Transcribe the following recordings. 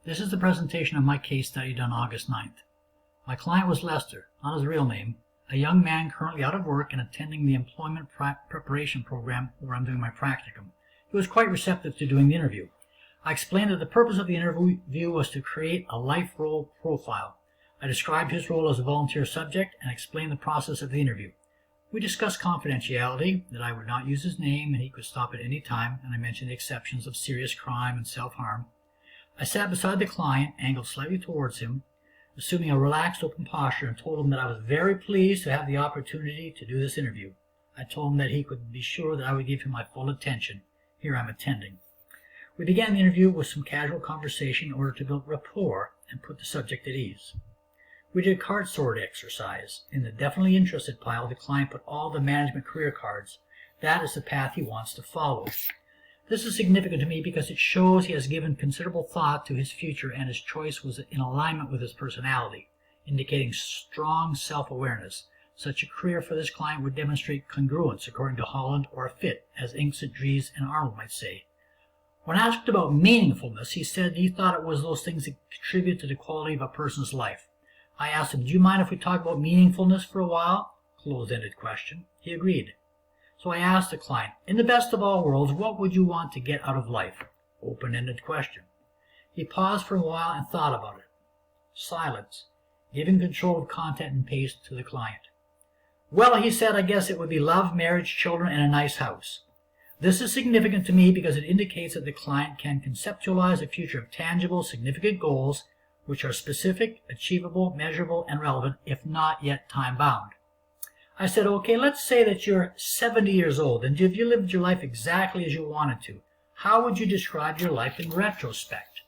This is the presentation of my case study done August 9th. My client was Lester, not his real name, a young man currently out of work and attending the employment preparation program where I'm doing my practicum. He was quite receptive to doing the interview. I explained that the purpose of the interview was to create a life role profile. I described his role as a volunteer subject and explained the process of the interview. We discussed confidentiality, that I would not use his name and he could stop at any time, and I mentioned the exceptions of serious crime and self-harm. I sat beside the client, angled slightly towards him, assuming a relaxed, open posture, and told him that I was very pleased to have the opportunity to do this interview. I told him that he could be sure that I would give him my full attention. Here I'm attending. We began the interview with some casual conversation in order to build rapport and put the subject at ease. We did a card sort exercise. In the definitely interested pile, the client put all the management career cards. That is the path he wants to follow. This is significant to me because it shows he has given considerable thought to his future and his choice was in alignment with his personality, indicating strong self-awareness. Such a career for this client would demonstrate congruence, according to Holland, or a fit, as Inkset, Dries, and Arnold might say. When asked about meaningfulness, he said he thought it was those things that contribute to the quality of a person's life. I asked him, "Do you mind if we talk about meaningfulness for a while?" Closed-ended question. He agreed. So I asked the client, "In the best of all worlds, what would you want to get out of life?" Open-ended question. He paused for a while and thought about it. Silence, giving control of content and pace to the client. "Well," he said, "I guess it would be love, marriage, children, and a nice house." This is significant to me because it indicates that the client can conceptualize a future of tangible, significant goals which are specific, achievable, measurable, and relevant, if not yet time-bound. I said, "Okay, let's say that you're 70 years old, and if you lived your life exactly as you wanted to, how would you describe your life in retrospect?"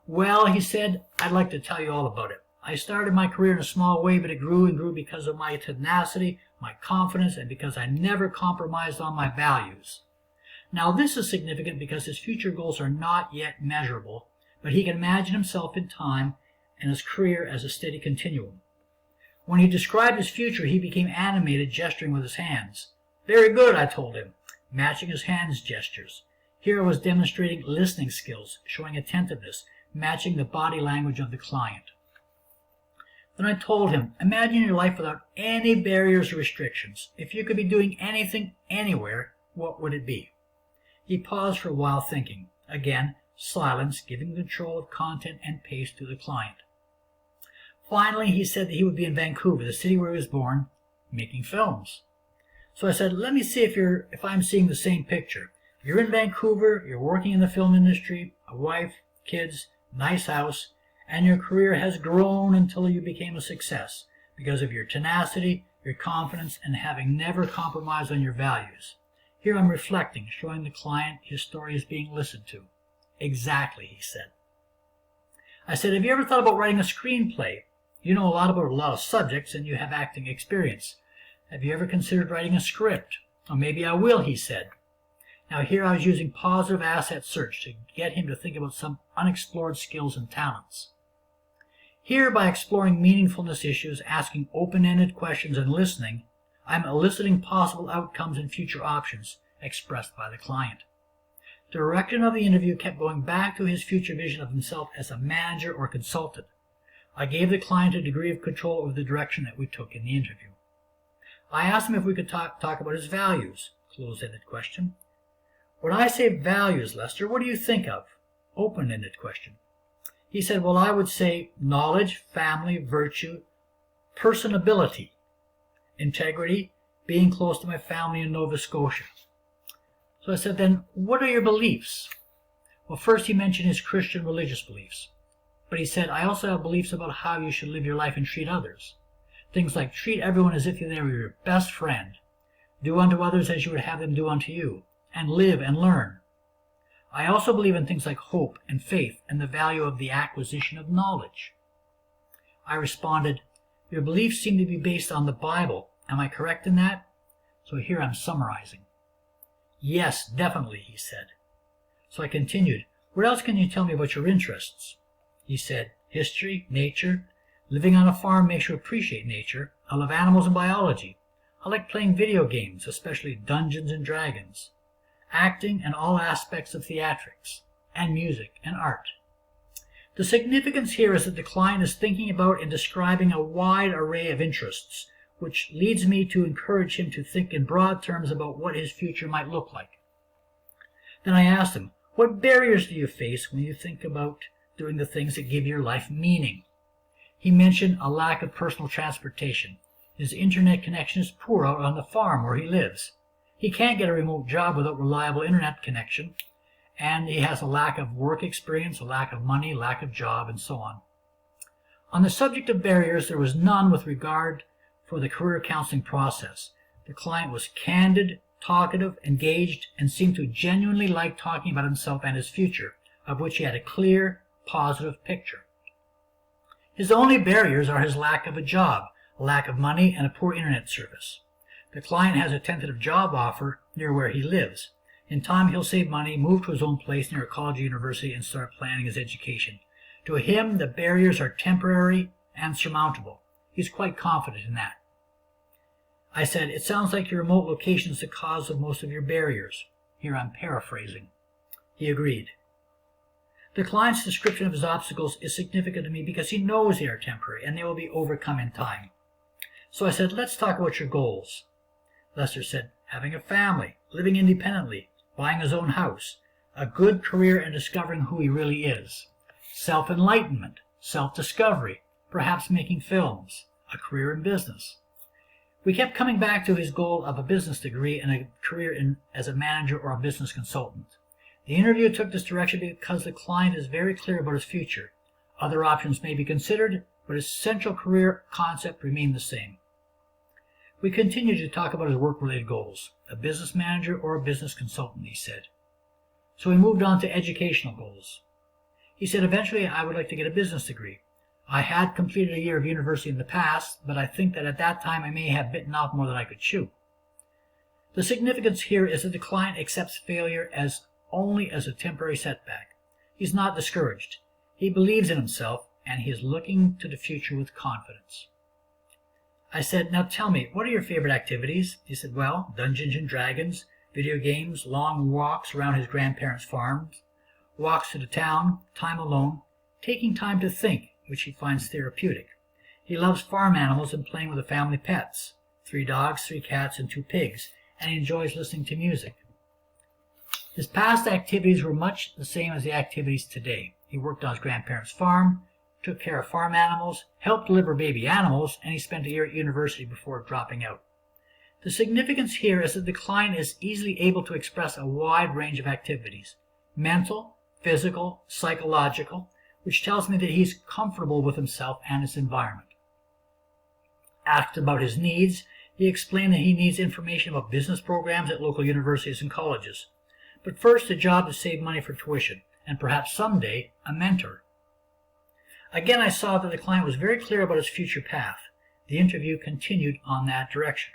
"Well," he said, "I'd like to tell you all about it. I started my career in a small way, but it grew and grew because of my tenacity, my confidence, and because I never compromised on my values." Now, this is significant because his future goals are not yet measurable, but he can imagine himself in time and his career as a steady continuum. When he described his future, he became animated, gesturing with his hands. "Very good," I told him, matching his hands gestures. Here I was demonstrating listening skills, showing attentiveness, matching the body language of the client. Then I told him, "Imagine your life without any barriers or restrictions. If you could be doing anything, anywhere, what would it be?" He paused for a while thinking. Again, silence, giving control of content and pace to the client. Finally, he said that he would be in Vancouver, the city where he was born, making films. So I said, "Let me see if I'm seeing the same picture. You're in Vancouver, you're working in the film industry, a wife, kids, nice house, and your career has grown until you became a success because of your tenacity, your confidence, and having never compromised on your values." Here I'm reflecting, showing the client his story is being listened to. "Exactly," he said. I said, "Have you ever thought about writing a screenplay? You know a lot about a lot of subjects and you have acting experience. Have you ever considered writing a script?" "Oh, maybe I will," he said. Now here I was using positive asset search to get him to think about some unexplored skills and talents. Here, by exploring meaningfulness issues, asking open-ended questions, and listening, I'm eliciting possible outcomes and future options expressed by the client. The direction of the interview kept going back to his future vision of himself as a manager or consultant. I gave the client a degree of control over the direction that we took in the interview. I asked him if we could talk about his values. Closed-ended question. "When I say values, Lester, what do you think of?" Open-ended question. He said, "Well, I would say knowledge, family, virtue, personability, integrity, being close to my family in Nova Scotia." So I said, "Then what are your beliefs?" Well, first he mentioned his Christian religious beliefs. But he said, "I also have beliefs about how you should live your life and treat others. Things like treat everyone as if they were your best friend, do unto others as you would have them do unto you, and live and learn. I also believe in things like hope and faith and the value of the acquisition of knowledge." I responded, "Your beliefs seem to be based on the Bible. Am I correct in that?" So here I'm summarizing. "Yes, definitely," he said. So I continued, "What else can you tell me about your interests?" He said, "History, nature. Living on a farm makes you appreciate nature. I love animals and biology. I like playing video games, especially Dungeons and Dragons. Acting and all aspects of theatrics, and music and art." The significance here is that the client is thinking about and describing a wide array of interests, which leads me to encourage him to think in broad terms about what his future might look like. Then I asked him, what barriers do you face when you think about doing the things that give your life meaning? He mentioned a lack of personal transportation. His internet connection is poor out on the farm where he lives. He can't get a remote job without reliable internet connection, and he has a lack of work experience, a lack of money, lack of job, and so on. On the subject of barriers, there was none with regard for the career counseling process. The client was candid, talkative, engaged, and seemed to genuinely like talking about himself and his future, of which he had a clear, positive picture. His only barriers are his lack of a job, a lack of money, and a poor internet service. The client has a tentative job offer near where he lives. In time, he'll save money, move to his own place near a college or university, and start planning his education. To him, the barriers are temporary and surmountable. He's quite confident in that. I said, it sounds like your remote location is the cause of most of your barriers. Here I'm paraphrasing. He agreed. The client's description of his obstacles is significant to me because he knows they are temporary and they will be overcome in time. So I said, let's talk about your goals. Lester said, having a family, living independently, buying his own house, a good career and discovering who he really is, self-enlightenment, self-discovery, perhaps making films, a career in business. We kept coming back to his goal of a business degree and a career as a manager or a business consultant. The interview took this direction because the client is very clear about his future. Other options may be considered, but his central career concept remained the same. We continued to talk about his work-related goals, a business manager or a business consultant, he said. So we moved on to educational goals. He said, eventually I would like to get a business degree. I had completed a year of university in the past, but I think that at that time I may have bitten off more than I could chew. The significance here is that the client accepts failure only as a temporary setback. He's not discouraged. He believes in himself, and he is looking to the future with confidence. I said, now tell me, what are your favorite activities? He said, well, Dungeons and Dragons, video games, long walks around his grandparents' farms, walks to the town, time alone, taking time to think, which he finds therapeutic. He loves farm animals and playing with the family pets, 3 dogs, 3 cats, and 2 pigs, and he enjoys listening to music. His past activities were much the same as the activities today. He worked on his grandparents' farm, took care of farm animals, helped deliver baby animals, and he spent a year at university before dropping out. The significance here is that the client is easily able to express a wide range of activities, mental, physical, psychological, which tells me that he's comfortable with himself and his environment. Asked about his needs, he explained that he needs information about business programs at local universities and colleges, but first a job to save money for tuition, and perhaps someday a mentor. Again, I saw that the client was very clear about his future path. The interview continued on that direction.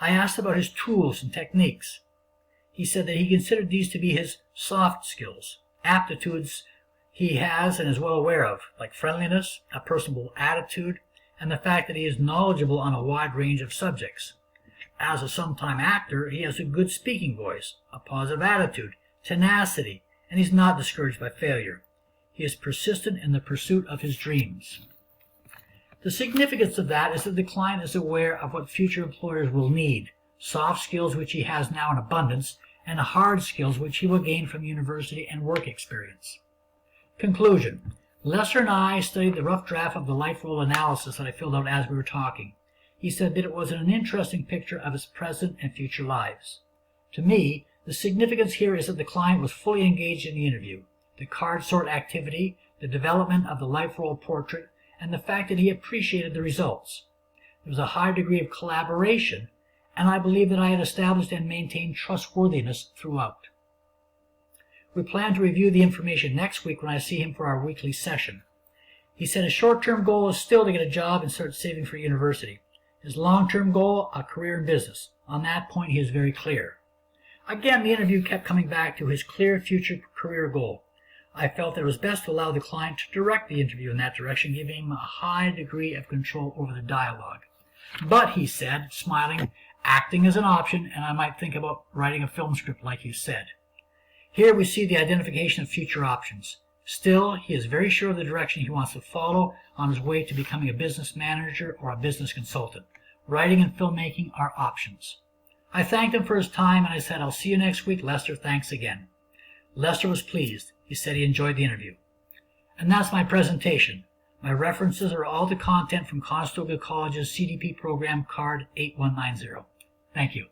I asked about his tools and techniques. He said that he considered these to be his soft skills, aptitudes he has and is well aware of, like friendliness, a personable attitude, and the fact that he is knowledgeable on a wide range of subjects. As a sometime actor, he has a good speaking voice, a positive attitude, tenacity, and he's not discouraged by failure. He is persistent in the pursuit of his dreams. The significance of that is that the client is aware of what future employers will need, soft skills which he has now in abundance, and hard skills which he will gain from university and work experience. Conclusion. Lester and I studied the rough draft of the life role analysis that I filled out as we were talking. He said that it was an interesting picture of his present and future lives. To me, the significance here is that the client was fully engaged in the interview, the card sort activity, the development of the life role portrait, and the fact that he appreciated the results. There was a high degree of collaboration, and I believe that I had established and maintained trustworthiness throughout. We plan to review the information next week when I see him for our weekly session. He said his short-term goal is still to get a job and start saving for university. His long-term goal, a career in business. On that point, he is very clear. Again, the interview kept coming back to his clear future career goal. I felt that it was best to allow the client to direct the interview in that direction, giving him a high degree of control over the dialogue. But, he said, smiling, acting is an option, and I might think about writing a film script like you said. Here we see the identification of future options. Still, he is very sure of the direction he wants to follow on his way to becoming a business manager or a business consultant. Writing and filmmaking are options. I thanked him for his time and I said, "I'll see you next week, Lester. Thanks again." Lester was pleased. He said he enjoyed the interview. And that's my presentation. My references are all the content from Conestoga College's CDP program, card 8190. Thank you.